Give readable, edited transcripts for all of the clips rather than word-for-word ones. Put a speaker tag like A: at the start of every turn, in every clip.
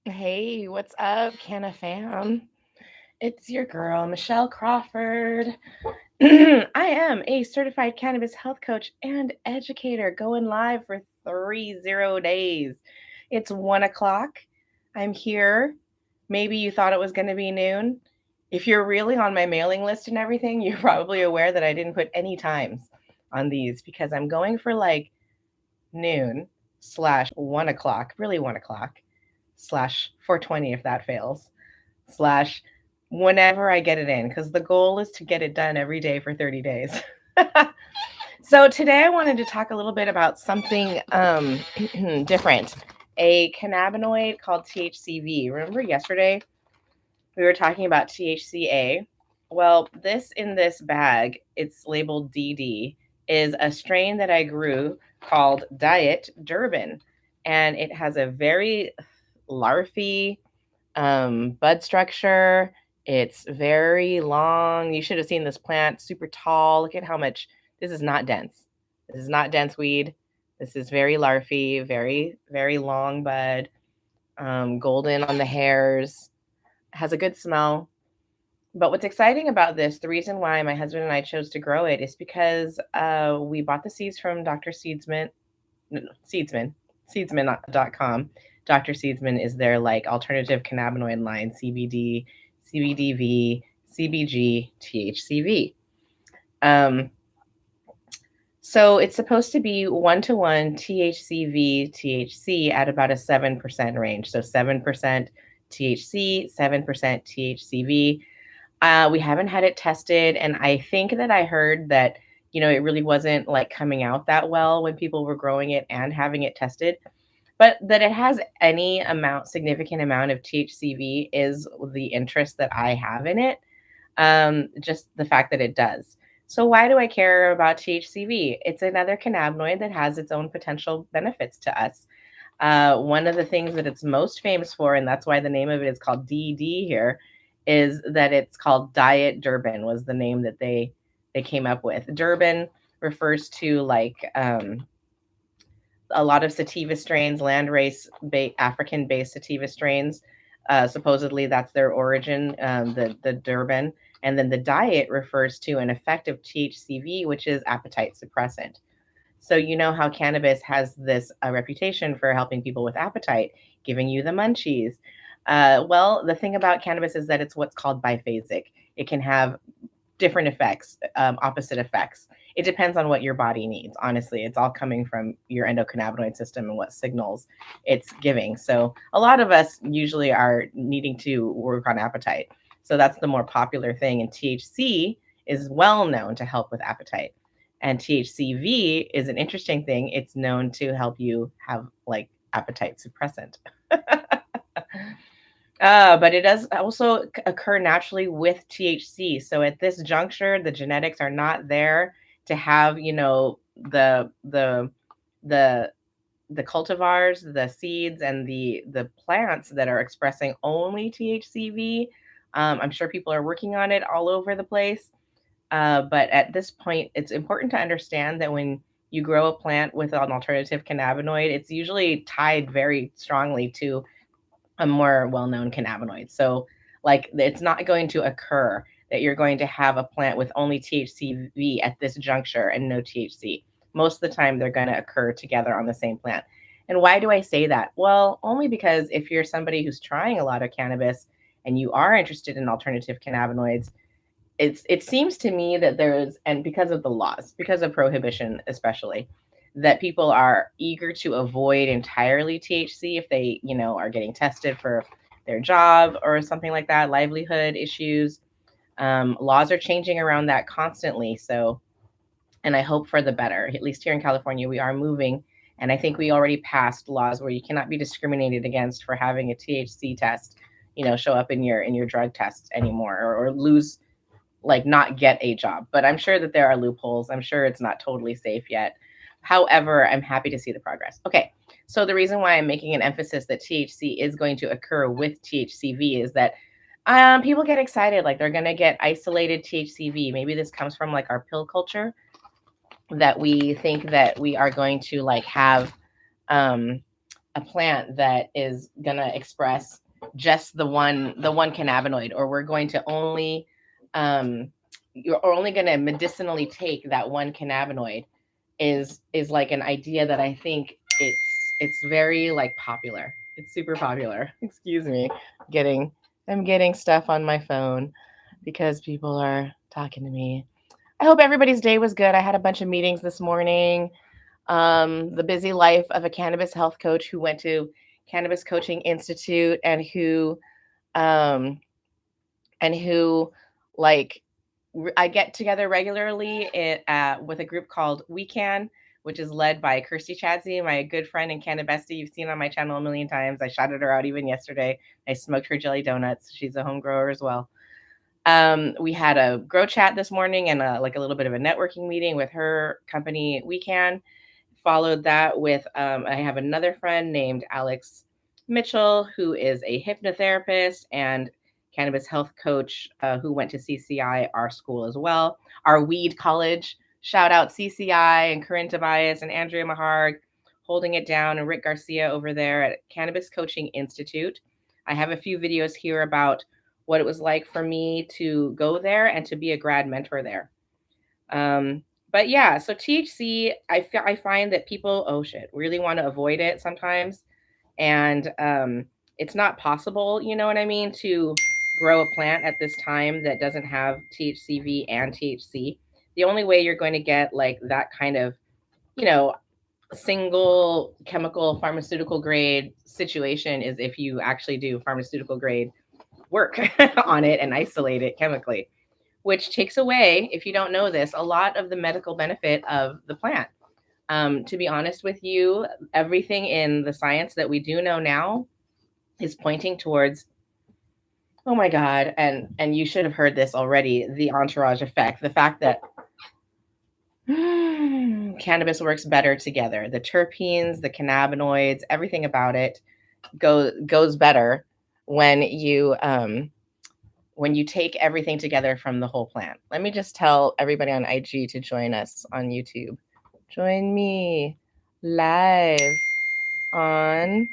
A: Hey, what's up, Canna fam? It's your girl, Michelle Crawford. I am a certified cannabis health coach and educator going live for 30 days. It's 1 o'clock. I'm here. Maybe you thought it was going to be noon. If you're really on my mailing list and everything, you're probably aware that I didn't put any times on these because I'm going for like noon slash 1 o'clock, really 1 o'clock slash 4:20 if that fails, slash whenever I get it in, because the goal is to get it done every day for 30 days. So today I wanted to talk a little bit about something different, a cannabinoid called THCV. Remember yesterday we were talking about THCA? Well, this in this bag, it's labeled DD, is a strain that I grew called Diet Durban. And it has a very larfy bud structure. It's very long. You should have seen this plant, super tall. Look at how much, this is not dense. This is not dense weed. This is very larfy, very, very long bud, golden on the hairs, has a good smell. But what's exciting about this, the reason why my husband and I chose to grow it is because we bought the seeds from Dr. Seedsman, Seedsman, Seedsman.com. Dr. Seedsman is their like alternative cannabinoid line, CBD, CBDV, CBG, THCV. Um, so it's supposed to be 1-to-1 THCV, THC at about a 7% range. So 7% THC, 7% THCV. We haven't had it tested, and I think that I heard that it really wasn't like coming out that well when people were growing it and having it tested. But that it has any amount, significant amount of THCV is the interest that I have in it. Just the fact that it does. So why do I care about THCV? It's another cannabinoid that has its own potential benefits to us. One of the things that it's most famous for, and that's why the name of it is called DD here, is that it's called Diet Durban was the name that they came up with. Durban refers to like a lot of sativa strains, landrace African based sativa strains. Supposedly that's their origin, the Durban. And then the diet refers to an effective THCV, which is appetite suppressant. So you know how cannabis has this reputation for helping people with appetite, giving you the munchies. Well, the thing about cannabis is that it's what's called biphasic. It can have different effects, opposite effects. It depends on what your body needs. Honestly, it's all coming from your endocannabinoid system and what signals it's giving. So a lot of us usually are needing to work on appetite. So that's the more popular thing. And THC is well known to help with appetite. And THCV is an interesting thing. It's known to help you have like appetite suppressant. But it does also occur naturally with THC. So at this juncture, the genetics are not there to have, the the cultivars, the seeds, and the plants that are expressing only THCV. I'm sure people are working on it all over the place. But at this point, it's important to understand that when you grow a plant with an alternative cannabinoid, it's usually tied very strongly to a more well-known cannabinoid. So like it's not going to occur that you're going to have a plant with only THCV at this juncture and no THC. Most of the time they're going to occur together on the same plant. And why do I say that? Well, only because if you're somebody who's trying a lot of cannabis and you are interested in alternative cannabinoids, it seems to me that there's, and because of the laws, because of prohibition especially, that people are eager to avoid entirely THC if they are getting tested for their job or something like that, livelihood issues. Laws are changing around that constantly, so, and I hope for the better. At least here in California we are moving, and I think we already passed laws where you cannot be discriminated against for having a THC test show up in your drug tests anymore, or lose, like, not get a job. But I'm sure that there are loopholes. I'm sure it's not totally safe yet. However, I'm happy to see the progress. Okay, so the reason why I'm making an emphasis that THC is going to occur with THCV is that people get excited, like they're going to get isolated THCV. Maybe this comes from like our pill culture, that we think that we are going to like have um, a plant that is going to express just the one cannabinoid, or we're going to only you're only going to medicinally take that one cannabinoid is like an idea that I think it's very like popular. It's super popular. Excuse me. I'm getting stuff on my phone because people are talking to me. I hope everybody's day was good. I had a bunch of meetings this morning. The busy life of a cannabis health coach who went to Cannabis Coaching Institute um, and who like I get together regularly with a group called We Can, which is led by Kirsty Chadsey, my good friend and Cannabestie. You've seen on my channel a million times. I shouted her out even yesterday. I smoked her jelly donuts. She's a home grower as well. We had a grow chat this morning and a little bit of a networking meeting with her company, We Can. Followed that with I have another friend named Alex Mitchell, who is a hypnotherapist and cannabis health coach who went to CCI, our school as well, our weed college. Shout out CCI and Corinne Tobias and Andrea Maharg holding it down, and Rick Garcia over there at Cannabis Coaching Institute. I have a few videos here about what it was like for me to go there and to be a grad mentor there. But yeah, so THC, I find that people, really want to avoid it sometimes. And it's not possible, you know what I mean, to grow a plant at this time that doesn't have THCV and THC. The only way you're going to get like that kind of, single chemical pharmaceutical grade situation is if you actually do pharmaceutical grade work on it and isolate it chemically, which takes away, if you don't know this, a lot of the medical benefit of the plant. To be honest with you, everything in the science that we do know now is pointing towards, oh my God, and you should have heard this already, the entourage effect, the fact that cannabis works better together. The terpenes, the cannabinoids, everything about it goes better when you take everything together from the whole plant. Let me just tell everybody on IG to join us on YouTube. Join me live on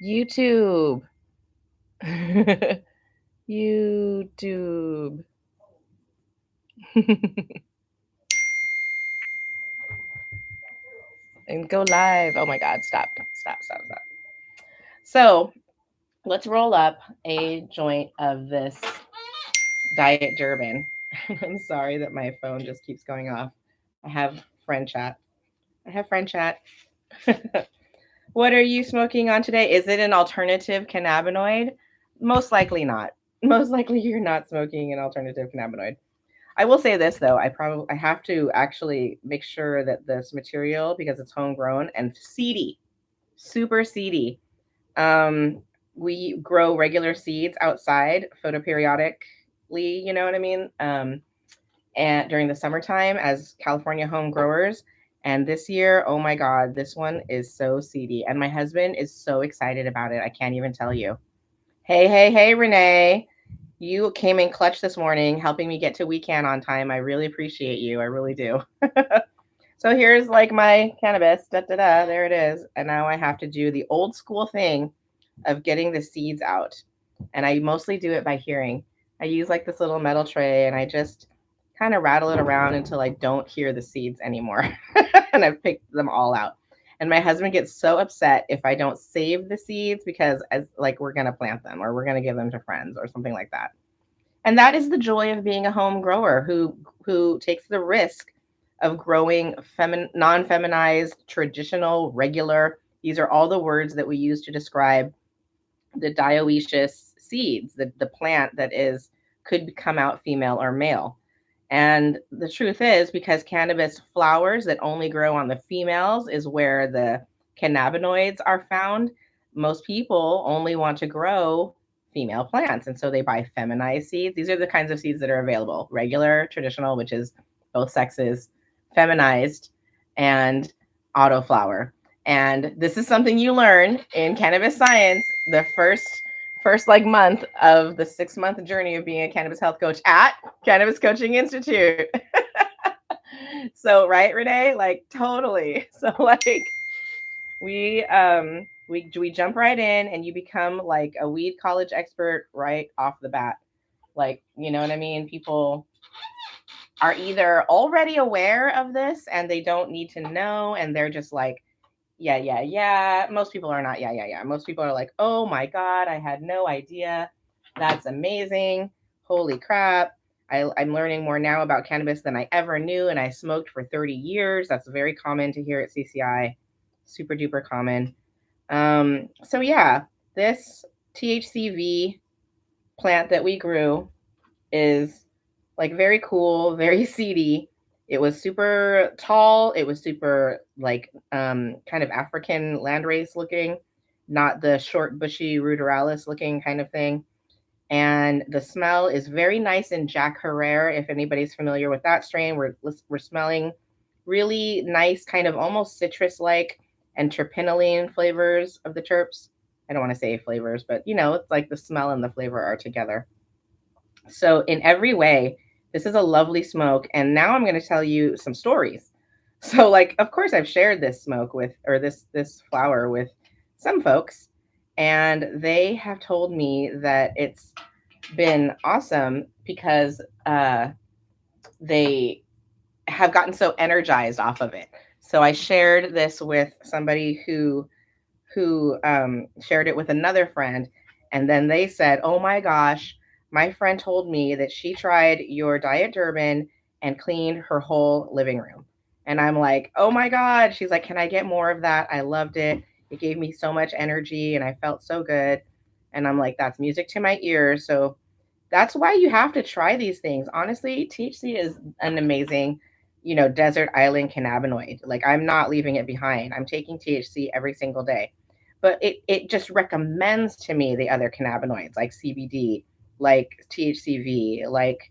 A: YouTube. YouTube. And go live. Oh my God, stop. So let's roll up a joint of this Diet Durban. I'm sorry that my phone just keeps going off. I have friend chat. What are you smoking on today? Is it an alternative cannabinoid? Most likely not. Most likely you're not smoking an alternative cannabinoid. I will say this though, I have to actually make sure that this material, because it's homegrown and seedy, super seedy. We grow regular seeds outside photoperiodically, you know what I mean? And during the summertime as California home growers. And this year, oh my God, this one is so seedy. And my husband is so excited about it. I can't even tell you. Hey, Renee. You came in clutch this morning, helping me get to We Can on time. I really appreciate you. I really do. So here's like my cannabis. There it is. And now I have to do the old school thing of getting the seeds out. And I mostly do it by hearing. I use like this little metal tray and I just kind of rattle it around until I don't hear the seeds anymore. And I've picked them all out. And my husband gets so upset if I don't save the seeds because we're going to plant them or we're going to give them to friends or something like that. And that is the joy of being a home grower who takes the risk of growing non-feminized, traditional, regular. These are all the words that we use to describe the dioecious seeds, the plant that could come out female or male. And the truth is, because cannabis flowers that only grow on the females is where the cannabinoids are found, most people only want to grow female plants. And so they buy feminized seeds. These are the kinds of seeds that are available: regular, traditional, which is both sexes, feminized, and autoflower. And this is something you learn in cannabis science the first month of the 6-month journey of being a cannabis health coach at Cannabis Coaching Institute. So, right, Renee? Like, totally. So, like, we We jump right in and you become like a weed college expert right off the bat. Like, you know what I mean? People are either already aware of this and they don't need to know and they're just like, yeah, yeah, yeah. Most people are not, yeah, yeah, yeah. Most people are like, oh my God, I had no idea. That's amazing. Holy crap. I'm learning more now about cannabis than I ever knew, and I smoked for 30 years. That's very common to hear at CCI, super duper common. So, yeah, this THCV plant that we grew is like very cool, very seedy. It was super tall. It was super like kind of African landrace looking, not the short, bushy ruderalis looking kind of thing. And the smell is very nice in Jack Herrera. If anybody's familiar with that strain, we're smelling really nice, kind of almost citrus like and terpenoline flavors of the terps. I don't want to say flavors, but you know, it's like the smell and the flavor are together. So in every way, this is a lovely smoke. And now I'm going to tell you some stories. So like, of course, I've shared this smoke with, or this flower with some folks, and they have told me that it's been awesome because they have gotten so energized off of it. So I shared this with somebody who shared it with another friend, and then they said, "Oh my gosh, my friend told me that she tried your Diet Durban and cleaned her whole living room." And I'm like, "Oh my God." She's like, "Can I get more of that? I loved it. It gave me so much energy and I felt so good." And I'm like, "That's music to my ears." So that's why you have to try these things. Honestly, THC is an amazing, desert island cannabinoid. Like I'm not leaving it behind. I'm taking THC every single day. But it just recommends to me the other cannabinoids like CBD, like THCV, like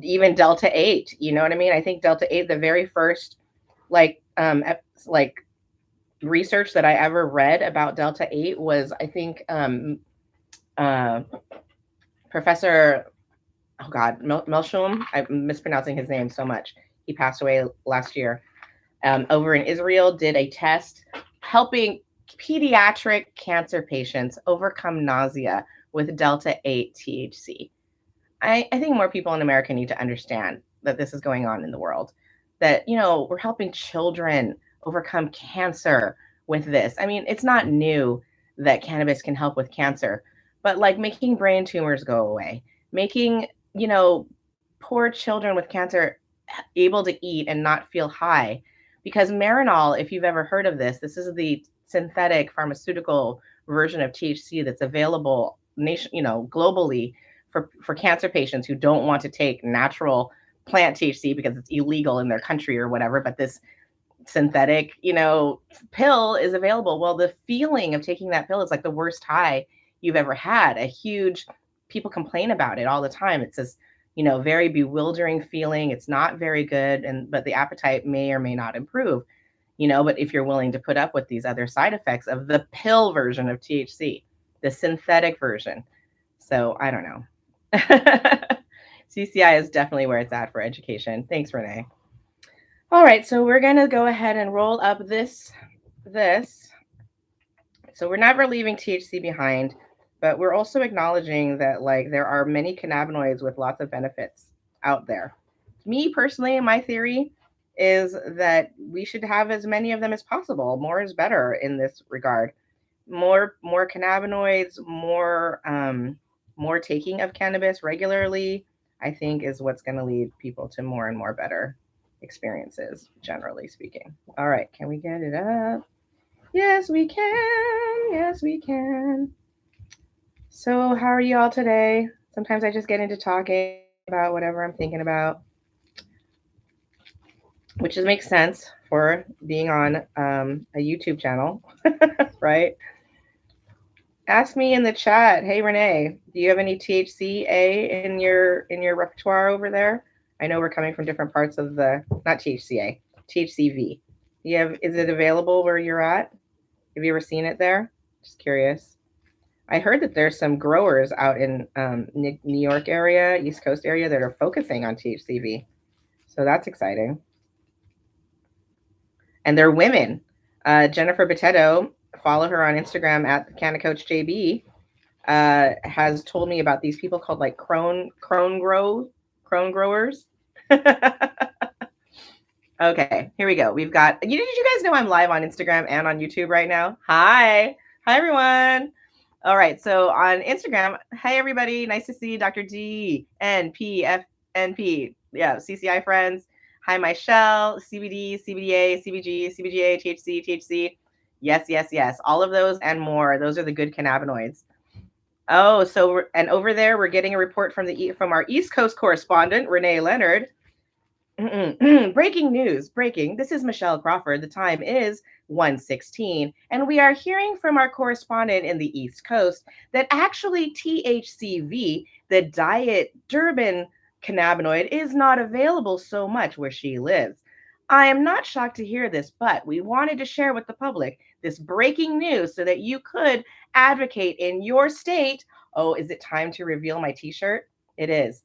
A: even Delta 8. You know what I mean? I think Delta 8, the very first like like research that I ever read about Delta 8 was I think uh Professor, oh God, Melshum. I'm mispronouncing his name so much. He passed away last year. Over in Israel, did a test helping pediatric cancer patients overcome nausea with Delta 8 THC. I think more people in America need to understand that this is going on in the world, that, we're helping children overcome cancer with this. I mean, it's not new that cannabis can help with cancer, but like making brain tumors go away, making, you know, poor children with cancer able to eat and not feel high. Because Marinol, if you've ever heard of this is the synthetic pharmaceutical version of THC that's available globally for cancer patients who don't want to take natural plant THC because it's illegal in their country or whatever, but this synthetic, pill is available. Well, the feeling of taking that pill is like the worst high you've ever had. A huge People complain about it all the time. It's this, very bewildering feeling. It's not very good, but the appetite may or may not improve. But if you're willing to put up with these other side effects of the pill version of THC, the synthetic version. So I don't know. CCI is definitely where it's at for education. Thanks, Renee. All right, so we're going to go ahead and roll up this. So we're never leaving THC behind, but we're also acknowledging that like there are many cannabinoids with lots of benefits out there. Me personally, my theory is that we should have as many of them as possible. More is better in this regard. More cannabinoids, more taking of cannabis regularly, I think is what's going to lead people to more and more better experiences, generally speaking. All right, can we get it up? Yes, we can. Yes, we can. So, how are you all today? Sometimes I just get into talking about whatever I'm thinking about, which makes sense for being on a YouTube channel, right? Ask me in the chat. Hey, Renee, do you have any THCA in your repertoire over there? I know we're coming from different parts of the not THCA, THCV. Is it available where you're at? Have you ever seen it there? Just curious. I heard that there's some growers out in New York area, East Coast area that are focusing on THCV. So that's exciting. And they're women. Jennifer Botetto follow her on Instagram at Canna Coach JB, has told me about these people called like crone growers. Okay, here we go. We've got, did you guys know I'm live on Instagram and on YouTube right now? Hi everyone. All right, so on Instagram, hey everybody, nice to see you, Dr. D, NPFNP, yeah, CCI friends. Hi, Michelle, CBD, CBDA, CBG, CBGA, THC, THC. Yes, all of those and more. Those are the good cannabinoids. Oh, so and over there, we're getting a report from our East Coast correspondent, Renee Leonard. Breaking news, breaking. This is Michelle Crawford. The time is 1:16, and we are hearing from our correspondent in the East Coast that actually THCV, the diet Durban cannabinoid, is not available so much where she lives. I am not shocked to hear this, but we wanted to share with the public this breaking news so that you could advocate in your state. Oh, is it time to reveal my t-shirt? It is.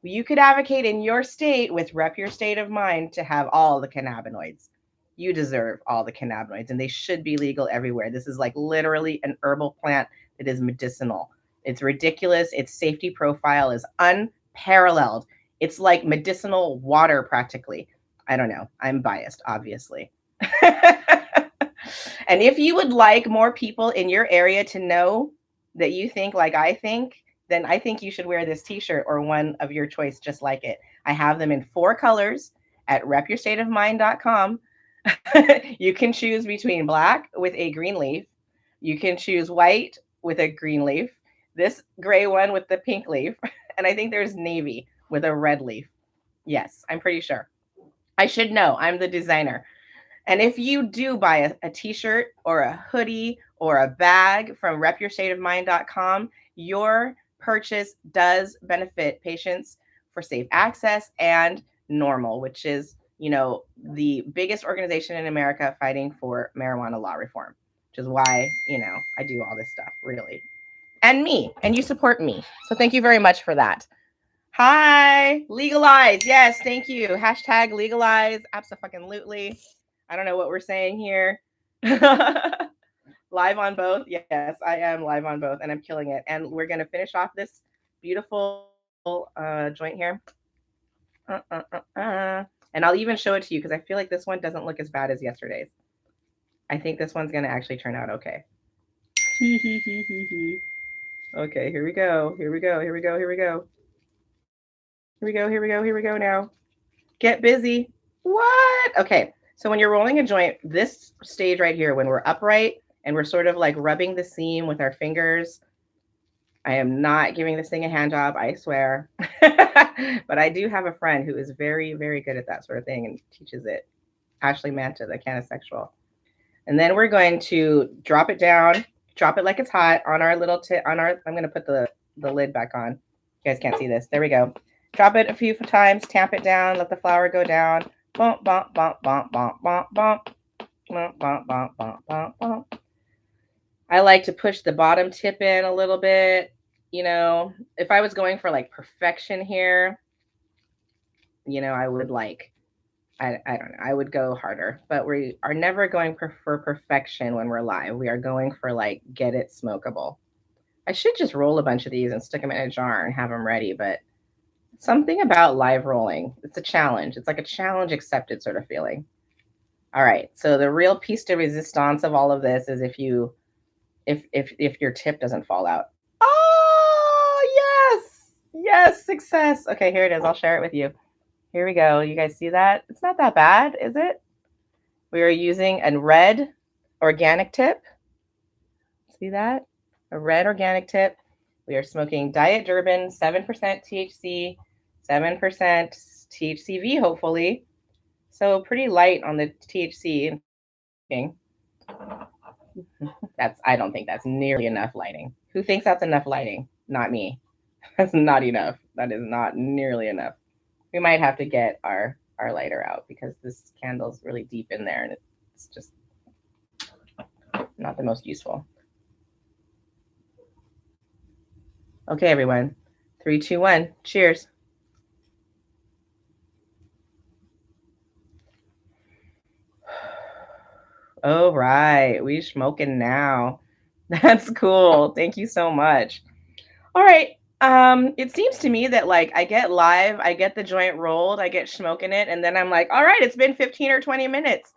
A: You could advocate in your state with Rep Your State of Mind to have all the cannabinoids. You deserve all the cannabinoids, and they should be legal everywhere. This is like literally an herbal plant that is medicinal. It's ridiculous. Its safety profile is unparalleled. It's like medicinal water practically. I don't know. I'm biased, obviously. And if you would like more people in your area to know that you think like I think, then I think you should wear this t-shirt or one of your choice just like it. I have them in 4 colors at repyourstateofmind.com. You can choose between black with a green leaf. You can choose white with a green leaf. This gray one with the pink leaf. And I think there's navy with a red leaf. Yes, I'm pretty sure. I should know. I'm the designer. And if you do buy a t-shirt or a hoodie or a bag from repyourstateofmind.com, your purchase does benefit patients for safe access and NORMAL, which is, the biggest organization in America fighting for marijuana law reform, which is why, I do all this stuff, really. And you support me. So thank you very much for that. Hi, legalize. Yes, thank you. Hashtag legalize. Absolutely. I don't know what we're saying here. Live on both. Yes, I am live on both, and I'm killing it. And we're going to finish off this beautiful joint here. And I'll even show it to you because I feel like this one doesn't look as bad as yesterday's. I think this one's going to actually turn out okay. Okay, here we go. Here we go now. Get busy. What? Okay. So when you're rolling a joint, this stage right here, when we're upright and we're sort of like rubbing the seam with our fingers, I am not giving this thing a hand job, I swear. But I do have a friend who is very, very good at that sort of thing and teaches it. Ashley Manta, the canisexual. And then we're going to drop it down, drop it like it's hot on our little I'm going to put the lid back on. You guys can't see this. There we go. Drop it a few times, tamp it down, let the flour go down. Bump, bump, bump, bump, bump, bump, bump. Bump, bump, bump, bump, bump, bump. I like to push the bottom tip in a little bit. If I was going for like perfection here, I would like, I don't know, I would go harder. But we are never going for perfection when we're live. We are going for like, get it smokable. I should just roll a bunch of these and stick them in a jar and have them ready, but something about live rolling, it's a challenge. It's like a challenge accepted sort of feeling. All right. So the real piece de resistance of all of this is if your tip doesn't fall out. Oh, yes, success. Okay, here it is. I'll share it with you. Here we go. You guys see that? It's not that bad, is it? We are using a red organic tip. See that? A red organic tip. We are smoking Diet Durban, 7% THC, 7% THCV, hopefully. So pretty light on the THC. I don't think that's nearly enough lighting. Who thinks that's enough lighting? Not me. That's not enough. That is not nearly enough. We might have to get our lighter out because this candle's really deep in there and it's just not the most useful. Okay, everyone. 3, 2, 1. Cheers. All right, we smoking now. That's cool. Thank you so much. All right. It seems to me that like I get live, I get the joint rolled, I get smoking it, and then I'm like, all right, it's been 15 or 20 minutes.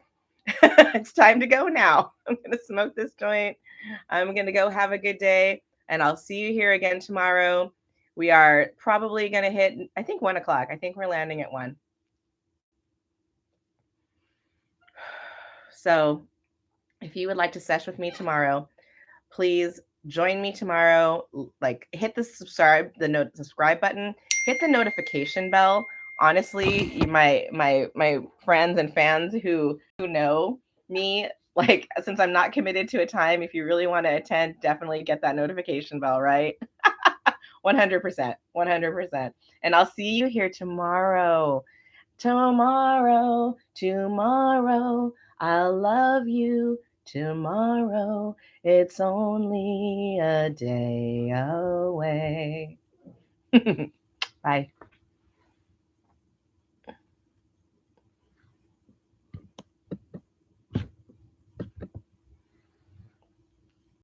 A: It's time to go now. I'm gonna smoke this joint. I'm gonna go have a good day, and I'll see you here again tomorrow. We are probably gonna hit, I think 1 o'clock. I think we're landing at 1. So if you would like to sesh with me tomorrow, please join me tomorrow. Like hit the subscribe button, hit the notification bell. Honestly, my friends and fans who know me, like since I'm not committed to a time, if you really want to attend, definitely get that notification bell, right? 100%, 100%. And I'll see you here tomorrow. Tomorrow, I'll love you tomorrow. It's only a day away. Bye.